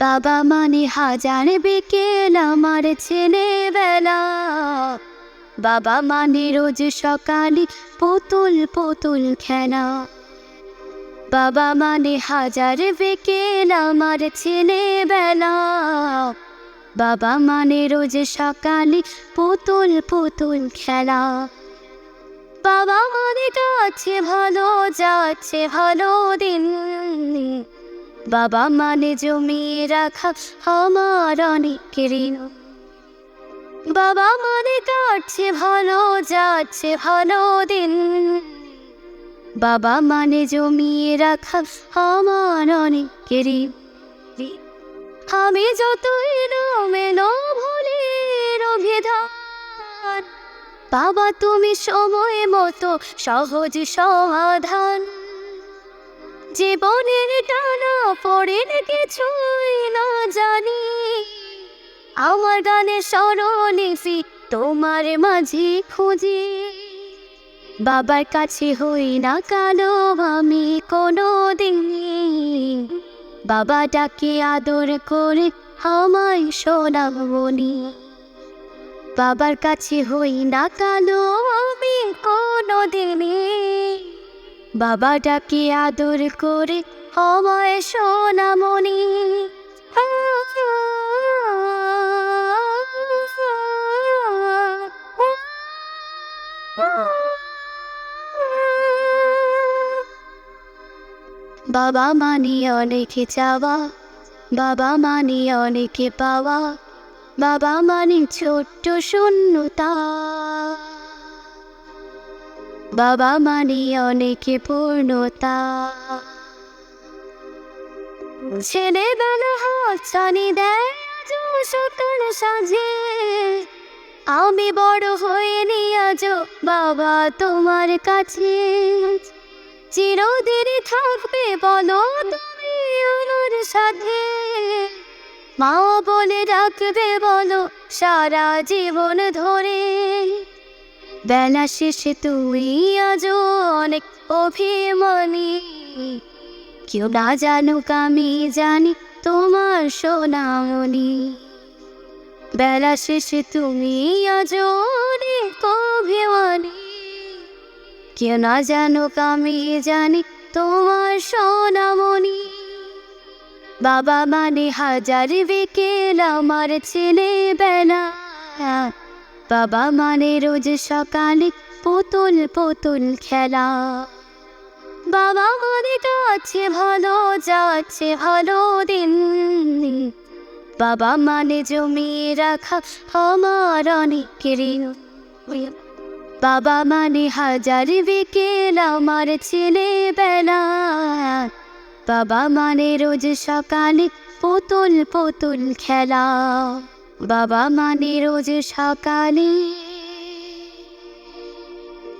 বাবা মানে হাজার বিকেল আমার ছেলেবেলা। বাবা মানে রোজ সকালে পুতুল পুতুল খেলা। বাবা মানে হাজার বিকেল আমার ছেলেবেলা। বাবা মানে রোজ সকালে পুতুল পুতুল খেলা। বাবা মানে যাচ্ছে ভালো, যাচ্ছে ভালো দিন। বাবা মানে জমিয়ে রাখা আমার অনেক ঋণ। বাবা মানে কাটছে ভালো, যাচ্ছে ভালো দিন। বাবা মানে জমিয়ে রাখা আমার অনেক ঋণ। আমি যতই এলোমেলো ভুলের অভিধান, বাবা তুমি সময় মতো সহজ সমাধান। জীবনের টানা পড়েন কিছুই না জানি, আমার গানের স্মরণে তোমার মাঝে খুঁজি। বাবার কাছে হই না কালো আমি কোনো দিন, বাবা ডাকে আদর করে আমায় সোনামণি। বাবার কাছে হই না কালো আমি কোনো দিনে, বাবা ডাকে আদর করে আমায় সোনামণি। বাবা মানে অনেক চাওয়া, বাবা মানে অনেক পাওয়া। বাবা মানে ছোট্ট শূন্যতা, বাবা মানে অনেক পূর্ণতা। ছেলেবেলা হাতছানি দেয় সকাল সাজে, আমি বড় হইনি আজও বাবা তোমার কাছে। চিরদিন থাকবে বলো তুমি আমার সাথে, মা বলে ডাকবে বলো সারা জীবন ধরে। বেলা শেষে তুমি আজও অনেক অভিমানী, কেউ না জানুক আমি জানি তোমার সোনামণি। বেলা শেষে তুমি আজও অনেক অভিমানী, কেউ না জানুক আমি জানি তোমার সোনামণি। বাবা মানে হাজার বিকেল আমার ছেলেবেলা। বাবা মানে রোজ সকালে পুতুল পুতুল খেলা। বাবা মানে যাচ্ছে ভালো, যাচ্ছে ভালো দিন। বাবা মানে জমিয়ে রাখা আমার অনেক ঋণ। বাবা মানে হাজার বিকেল আমার ছেলেবেলা। বাবা মানে রোজ সকালে পুতুল পুতুল খেলা। বাবা মানে রোজ সকালে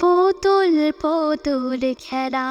পুতুল পুতুল খেলা।